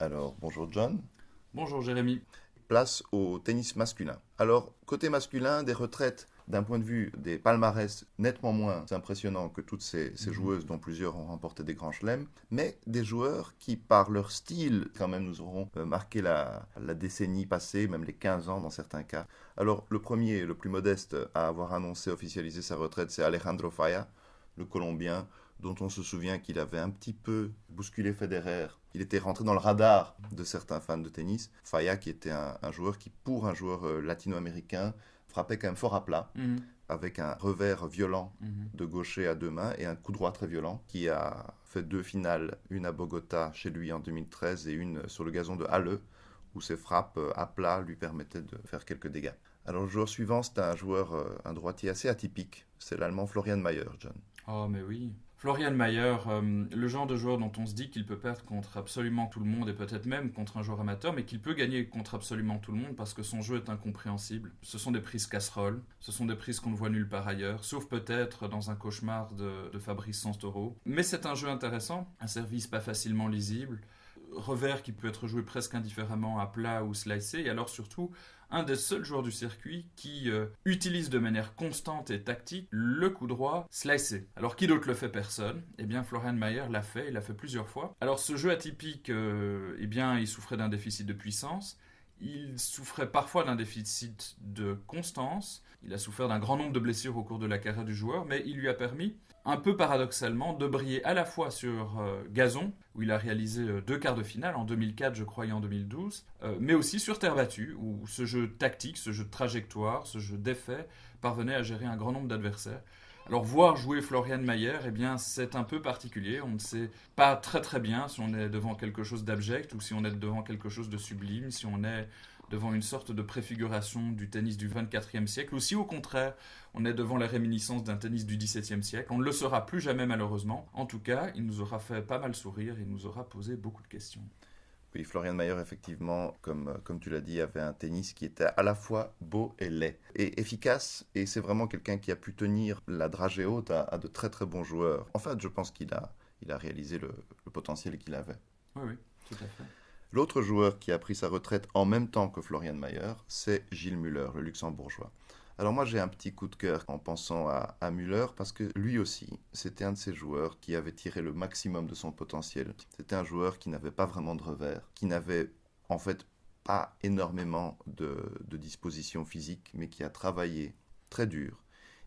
Alors, bonjour John. Bonjour Jérémy. Place au tennis masculin. Alors, côté masculin, des retraites d'un point de vue des palmarès nettement moins impressionnants que toutes ces joueuses dont plusieurs ont remporté des grands chelems, mais des joueurs qui, par leur style, quand même nous auront marqué la décennie passée, même les 15 ans dans certains cas. Alors, le premier, le plus modeste à avoir annoncé, officialisé sa retraite, c'est Alejandro Falla, le Colombien, dont on se souvient qu'il avait un petit peu bousculé Federer. Il était rentré dans le radar de certains fans de tennis. Falla, qui était un joueur qui, pour un joueur latino-américain, frappait quand même fort à plat, avec un revers violent de gaucher à deux mains et un coup droit très violent, qui a fait deux finales, une à Bogota chez lui en 2013 et une sur le gazon de Halle, où ses frappes à plat lui permettaient de faire quelques dégâts. Alors le joueur suivant, c'est un joueur, un droitier assez atypique, c'est l'Allemand Florian Mayer, John. Oh mais oui. Florian Mayer, le genre de joueur dont on se dit qu'il peut perdre contre absolument tout le monde et peut-être même contre un joueur amateur, mais qu'il peut gagner contre absolument tout le monde parce que son jeu est incompréhensible. Ce sont des prises casseroles, ce sont des prises qu'on ne voit nulle part ailleurs, sauf peut-être dans un cauchemar de Fabrice Santoro. Mais c'est un jeu intéressant, un service pas facilement lisible, revers qui peut être joué presque indifféremment à plat ou slicé, et alors surtout un des seuls joueurs du circuit qui utilise de manière constante et tactique le coup droit slicé. Alors qui d'autre le fait? Personne. Eh bien Florian Mayer l'a fait, il l'a fait plusieurs fois. Alors ce jeu atypique, eh bien il souffrait d'un déficit de puissance, il souffrait parfois d'un déficit de constance, il a souffert d'un grand nombre de blessures au cours de la carrière du joueur, mais il lui a permis, un peu paradoxalement, de briller à la fois sur gazon, où il a réalisé deux quarts de finale, en 2004 je crois et en 2012, mais aussi sur terre battue, où ce jeu tactique, ce jeu de trajectoire, ce jeu d'effet, parvenait à gérer un grand nombre d'adversaires. Alors voir jouer Florian Mayer, eh bien c'est un peu particulier, on ne sait pas très très bien si on est devant quelque chose d'abject ou si on est devant quelque chose de sublime, si on est devant une sorte de préfiguration du tennis du 24e siècle, ou si au contraire on est devant les réminiscences d'un tennis du 17e siècle. On ne le saura plus jamais malheureusement. En tout cas, il nous aura fait pas mal sourire, il nous aura posé beaucoup de questions. Oui, Florian Mayer, effectivement, comme tu l'as dit, avait un tennis qui était à la fois beau et laid, et efficace, et c'est vraiment quelqu'un qui a pu tenir la dragée haute à de très très bons joueurs. En fait, je pense qu'il a réalisé le potentiel qu'il avait. Oui, oui, tout à fait. L'autre joueur qui a pris sa retraite en même temps que Florian Mayer, c'est Gilles Muller, le luxembourgeois. Alors moi j'ai un petit coup de cœur en pensant à Müller parce que lui aussi, c'était un de ces joueurs qui avait tiré le maximum de son potentiel. C'était un joueur qui n'avait pas vraiment de revers, qui n'avait en fait pas énormément de disposition physique, mais qui a travaillé très dur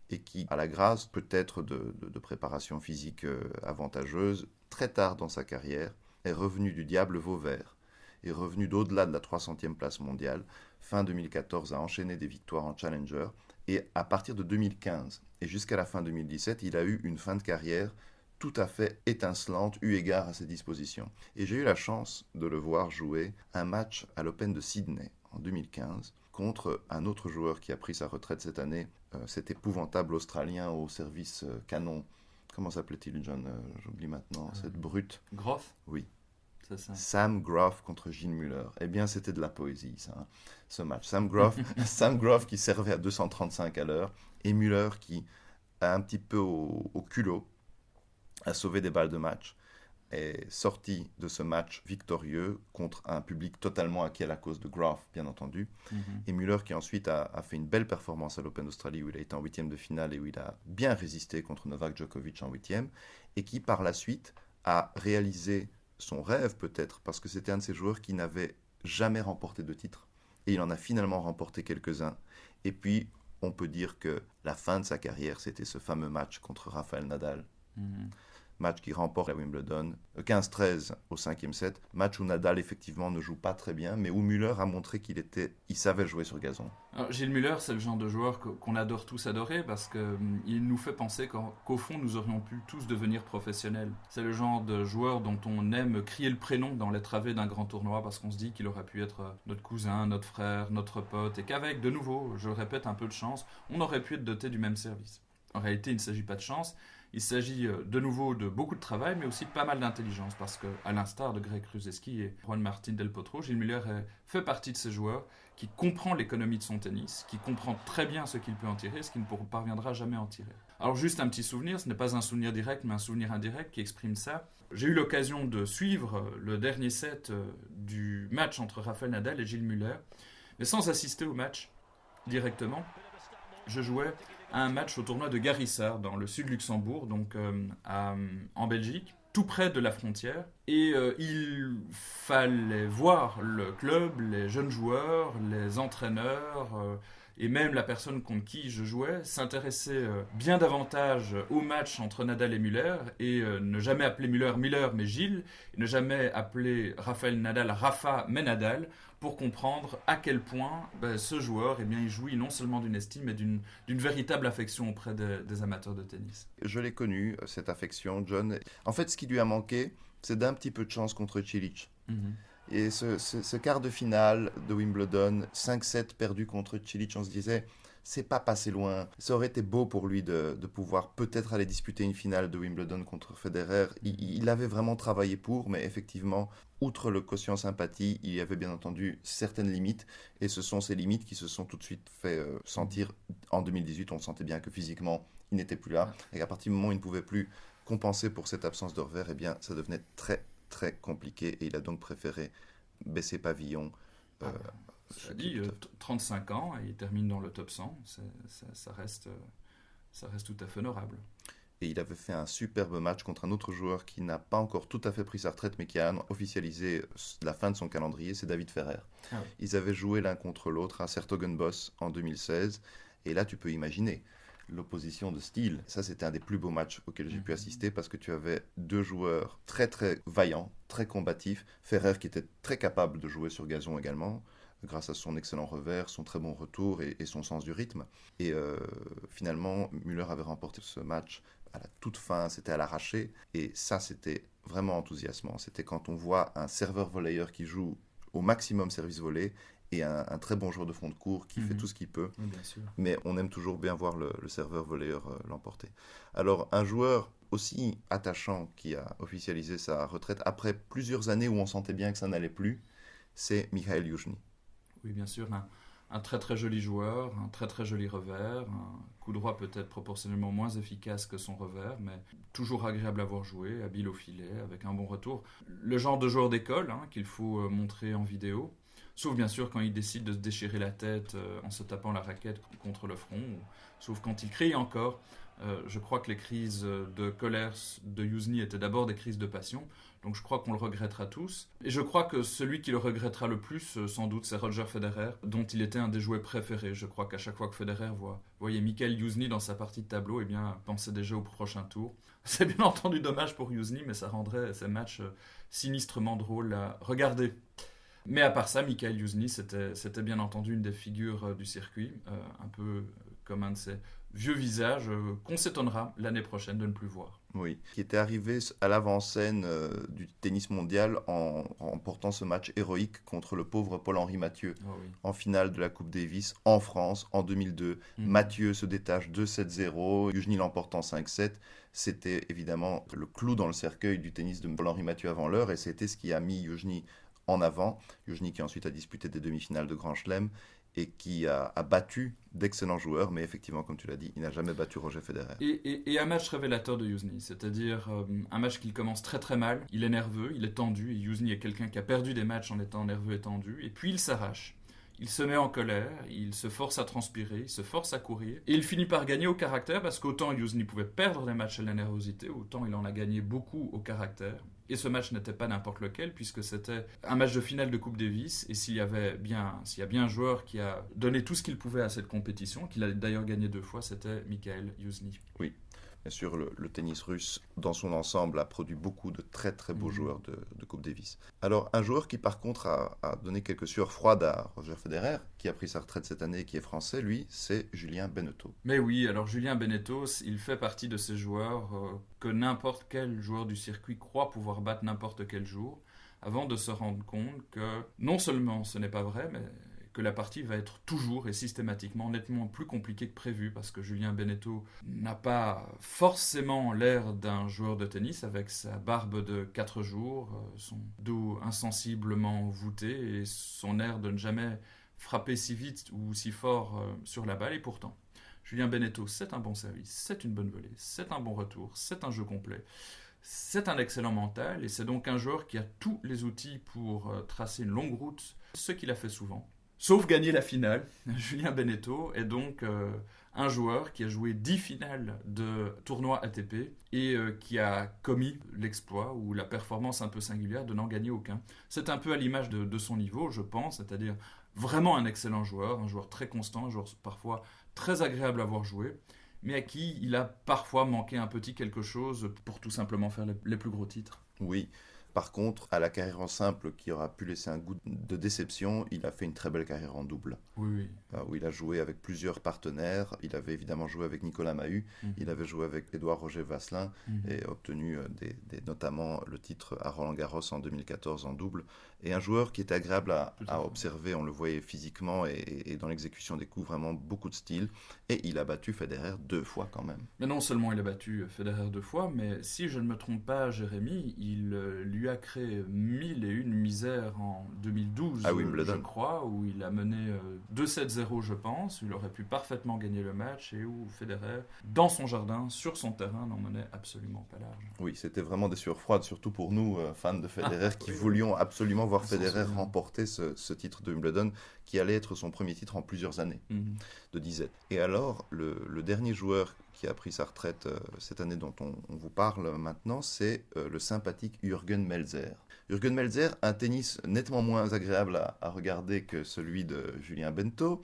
et qui a la grâce peut-être de préparation physique avantageuse, très tard dans sa carrière, est revenu du diable Vauvert, est revenu d'au-delà de la 300e place mondiale, fin 2014 a enchaîné des victoires en Challenger, et à partir de 2015 et jusqu'à la fin 2017, il a eu une fin de carrière tout à fait étincelante eu égard à ses dispositions. Et j'ai eu la chance de le voir jouer un match à l'Open de Sydney en 2015 contre un autre joueur qui a pris sa retraite cette année, cet épouvantable Australien au service canon. Comment s'appelait-il, John? J'oublie maintenant, cette brute. Groff, Oui, c'est ça. Sam Groff contre Gilles Muller. Eh bien, c'était de la poésie, ça, hein, ce match. Sam Groff qui servait à 235 à l'heure et Muller qui, a un petit peu au culot, a sauvé des balles de match, est sorti de ce match victorieux contre un public totalement acquis à la cause de Groff, bien entendu. Et Muller qui ensuite a fait une belle performance à l'Open d'Australie où il a été en huitième de finale et où il a bien résisté contre Novak Djokovic en huitième, et qui par la suite a réalisé son rêve peut-être, parce que c'était un de ces joueurs qui n'avait jamais remporté de titre. Et il en a finalement remporté quelques-uns. Et puis, on peut dire que la fin de sa carrière, c'était ce fameux match contre Rafael Nadal. Match qui remporte la Wimbledon, 15-13 au cinquième set. Match où Nadal, effectivement, ne joue pas très bien, mais où Müller a montré il savait jouer sur gazon. Alors, Gilles Muller, c'est le genre de joueur qu'on adore tous adorer parce qu'il nous fait penser qu'au fond, nous aurions pu tous devenir professionnels. C'est le genre de joueur dont on aime crier le prénom dans les travées d'un grand tournoi parce qu'on se dit qu'il aurait pu être notre cousin, notre frère, notre pote et qu'avec, de nouveau, je le répète, un peu de chance, on aurait pu être doté du même service. En réalité, il ne s'agit pas de chance. Il s'agit de nouveau de beaucoup de travail, mais aussi de pas mal d'intelligence, parce qu'à l'instar de Greg Rusedski et Juan Martín del Potro, Gilles Muller fait partie de ces joueurs qui comprend l'économie de son tennis, qui comprend très bien ce qu'il peut en tirer, ce qu'il ne parviendra jamais à en tirer. Alors juste un petit souvenir, ce n'est pas un souvenir direct, mais un souvenir indirect qui exprime ça. J'ai eu l'occasion de suivre le dernier set du match entre Rafael Nadal et Gilles Muller, mais sans assister au match directement. Je jouais à un match au tournoi de Garissard, dans le sud Luxembourg, donc en Belgique, tout près de la frontière. Et il fallait voir le club, les jeunes joueurs, les entraîneurs et même la personne contre qui je jouais s'intéresser bien davantage au match entre Nadal et Muller et ne jamais appeler Muller Miller mais Gilles, et ne jamais appeler Rafael Nadal Rafa mais Nadal, pour comprendre à quel point ce joueur, il jouit non seulement d'une estime, mais d'une véritable affection auprès des amateurs de tennis. Je l'ai connu, cette affection, John. En fait, ce qui lui a manqué, c'est d'un petit peu de chance contre Cilic. Et ce quart de finale de Wimbledon, 5-7 perdu contre Cilic, on se disait, c'est pas passé loin. Ça aurait été beau pour lui de pouvoir peut-être aller disputer une finale de Wimbledon contre Federer. Il avait vraiment travaillé pour, mais effectivement, outre le quotient sympathie, il y avait bien entendu certaines limites. Et ce sont ces limites qui se sont tout de suite fait sentir. En 2018, on sentait bien que physiquement, il n'était plus là. Et à partir du moment où il ne pouvait plus compenser pour cette absence de revers, eh bien, ça devenait très, très compliqué. Et il a donc préféré baisser pavillon. Ça dit, 35 ans, et il termine dans le top 100, ça reste tout à fait honorable. Et il avait fait un superbe match contre un autre joueur qui n'a pas encore tout à fait pris sa retraite, mais qui a officialisé la fin de son calendrier, c'est David Ferrer. Ah oui. Ils avaient joué l'un contre l'autre à Sertogenbosch en 2016, et là tu peux imaginer l'opposition de style. Ça, c'était un des plus beaux matchs auxquels j'ai pu assister, parce que tu avais deux joueurs très très vaillants, très combatifs. Ferrer qui était très capable de jouer sur gazon également, grâce à son excellent revers, son très bon retour et son sens du rythme. Et finalement, Muller avait remporté ce match à la toute fin, c'était à l'arraché. Et ça, c'était vraiment enthousiasmant. C'était quand on voit un serveur-volleyeur qui joue au maximum service volé et un très bon joueur de fond de cours qui fait tout ce qu'il peut. Oui, bien sûr. Mais on aime toujours bien voir le serveur-volleyeur l'emporter. Alors, un joueur aussi attachant qui a officialisé sa retraite après plusieurs années où on sentait bien que ça n'allait plus, c'est Michael Youzhny. Oui, bien sûr, un très très joli joueur, un très très joli revers, un coup droit peut-être proportionnellement moins efficace que son revers, mais toujours agréable à voir jouer, habile au filet, avec un bon retour. Le genre de joueur d'école qu'il faut montrer en vidéo, sauf bien sûr quand il décide de se déchirer la tête en se tapant la raquette contre le front, sauf quand il crie encore. Je crois que les crises de colère de Youzhny étaient d'abord des crises de passion. Donc je crois qu'on le regrettera tous. Et je crois que celui qui le regrettera le plus, sans doute, c'est Roger Federer, dont il était un des jouets préférés. Je crois qu'à chaque fois que Federer voyait Michael Youzhny dans sa partie de tableau, pensait déjà au prochain tour. C'est bien entendu dommage pour Youzhny, mais ça rendrait ces matchs sinistrement drôles à regarder. Mais à part ça, Michael Youzhny, c'était bien entendu une des figures du circuit, un peu comme un de ces vieux visages qu'on s'étonnera l'année prochaine de ne plus voir. Oui, qui était arrivé à l'avant-scène du tennis mondial en remportant ce match héroïque contre le pauvre Paul-Henri Mathieu en finale de la Coupe Davis en France en 2002. Mathieu se détache 2-7-0, Youzhny l'emporte en 5-7. C'était évidemment le clou dans le cercueil du tennis de Paul-Henri Mathieu avant l'heure, et c'était ce qui a mis Youzhny en avant. Youzhny qui ensuite a disputé des demi-finales de Grand Chelem et qui a battu d'excellents joueurs, mais effectivement, comme tu l'as dit, il n'a jamais battu Roger Federer. Et un match révélateur de Youzhny, c'est-à-dire un match qu'il commence très très mal, il est nerveux, il est tendu, et Youzhny est quelqu'un qui a perdu des matchs en étant nerveux et tendu, et puis il s'arrache. Il se met en colère, il se force à transpirer, il se force à courir, et il finit par gagner au caractère, parce qu'autant Youzhny pouvait perdre des matchs à la nervosité, autant il en a gagné beaucoup au caractère. Et ce match n'était pas n'importe lequel, puisque c'était un match de finale de Coupe Davis, et s'il y a bien un joueur qui a donné tout ce qu'il pouvait à cette compétition, qu'il a d'ailleurs gagné 2 fois, c'était Michael Youzhny. Oui. Bien sûr, le tennis russe, dans son ensemble, a produit beaucoup de très très beaux joueurs de Coupe Davis. Alors, un joueur qui, par contre, a donné quelques sueurs froides à Roger Federer, qui a pris sa retraite cette année et qui est français, lui, c'est Julien Benneteau. Mais oui, alors Julien Benneteau, il fait partie de ces joueurs que n'importe quel joueur du circuit croit pouvoir battre n'importe quel jour, avant de se rendre compte que non seulement ce n'est pas vrai, mais que la partie va être toujours et systématiquement nettement plus compliquée que prévu, parce que Julien Benneteau n'a pas forcément l'air d'un joueur de tennis avec sa barbe de 4 jours, son dos insensiblement voûté et son air de ne jamais frapper si vite ou si fort sur la balle. Et pourtant, Julien Benneteau, c'est un bon service, c'est une bonne volée, c'est un bon retour, c'est un jeu complet. C'est un excellent mental et c'est donc un joueur qui a tous les outils pour tracer une longue route, ce qu'il a fait souvent. Sauf gagner la finale. Julien Benneteau est donc un joueur qui a joué 10 finales de tournois ATP et qui a commis l'exploit ou la performance un peu singulière de n'en gagner aucun. C'est un peu à l'image de son niveau, je pense, c'est-à-dire vraiment un excellent joueur, un joueur très constant, un joueur parfois très agréable à voir jouer, mais à qui il a parfois manqué un petit quelque chose pour tout simplement faire les plus gros titres. Oui. Par contre, à la carrière en simple qui aura pu laisser un goût de déception, il a fait une très belle carrière en double. Oui. Où il a joué avec plusieurs partenaires. Il avait évidemment joué avec Nicolas Mahut, il avait joué avec Édouard Roger Vasselin et obtenu notamment le titre à Roland-Garros en 2014 en double. Et un joueur qui était agréable à observer, on le voyait physiquement et dans l'exécution des coups, vraiment beaucoup de style. Et il a battu Federer 2 fois quand même. Mais non seulement il a battu Federer 2 fois, mais si je ne me trompe pas, Jérémy, il lui a créé 1001 misères en 2012, à Wimbledon, je crois, où il a mené 2-7-0, je pense. Il aurait pu parfaitement gagner le match et où Federer, dans son jardin, sur son terrain, n'en menait absolument pas large. Oui, c'était vraiment des sueurs froides, surtout pour nous, fans de Federer, qui voulions absolument voir Federer remporter ce titre de Wimbledon, qui allait être son premier titre en plusieurs années de disette. Et alors, le dernier joueur qui a pris sa retraite cette année dont on vous parle maintenant, c'est le sympathique Jürgen Melzer. Jürgen Melzer, un tennis nettement moins agréable à regarder que celui de Julien Benneteau,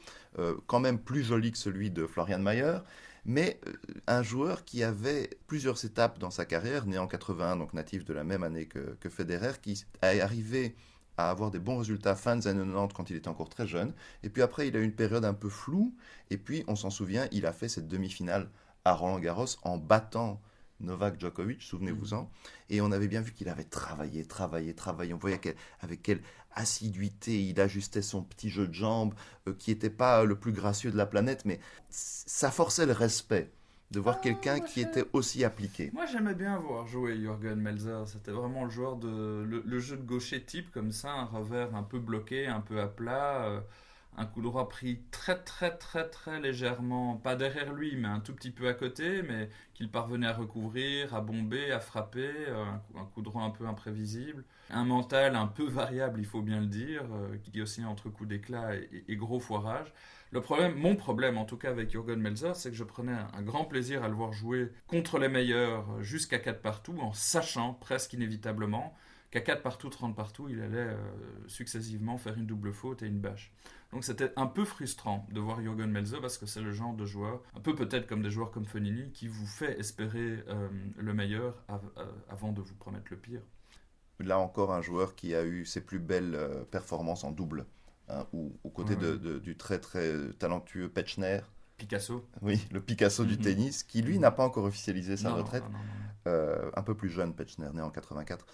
quand même plus joli que celui de Florian Mayer, mais un joueur qui avait plusieurs étapes dans sa carrière, né en 81, donc natif de la même année que Federer, qui est arrivé à avoir des bons résultats fin des années 90 quand il était encore très jeune, et puis après il a eu une période un peu floue, et puis on s'en souvient, il a fait cette demi-finale à Roland-Garros en battant Novak Djokovic, souvenez-vous-en, et on avait bien vu qu'il avait travaillé, on voyait avec quelle assiduité il ajustait son petit jeu de jambes, qui n'était pas le plus gracieux de la planète, mais ça forçait le respect de voir quelqu'un qui était aussi appliqué. Moi j'aimais bien voir jouer Jürgen Melzer, c'était vraiment le joueur le jeu de gaucher type comme ça, un revers un peu bloqué, un peu à plat, un coup droit pris très légèrement, pas derrière lui, mais un tout petit peu à côté, mais qu'il parvenait à recouvrir, à bomber, à frapper, un coup droit un peu imprévisible. Un mental un peu variable, il faut bien le dire, qui oscille entre coups d'éclat et gros foirage. Mon problème en tout cas avec Jürgen Melzer, c'est que je prenais un grand plaisir à le voir jouer contre les meilleurs jusqu'à 4 partout, en sachant presque inévitablement qu'à 4 partout, 30 partout, il allait successivement faire une double faute et une bâche. Donc c'était un peu frustrant de voir Jürgen Melzer parce que c'est le genre de joueur, un peu peut-être comme des joueurs comme Fognini, qui vous fait espérer le meilleur avant de vous promettre le pire. Là encore, un joueur qui a eu ses plus belles performances en double, hein, aux côtés du très talentueux Petchner. Picasso. Oui, le Picasso du tennis, qui lui n'a pas encore officialisé sa retraite. Non. Un peu plus jeune, Petchner, né en 84.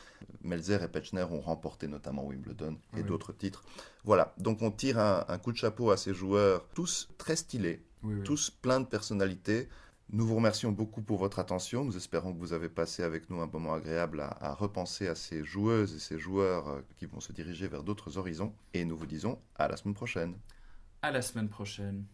Melzer et Petchner ont remporté notamment Wimbledon et d'autres titres. Voilà, donc on tire un coup de chapeau à ces joueurs, tous très stylés, tous pleins de personnalité. Nous vous remercions beaucoup pour votre attention. Nous espérons que vous avez passé avec nous un moment agréable à repenser à ces joueuses et ces joueurs qui vont se diriger vers d'autres horizons. Et nous vous disons à la semaine prochaine. À la semaine prochaine.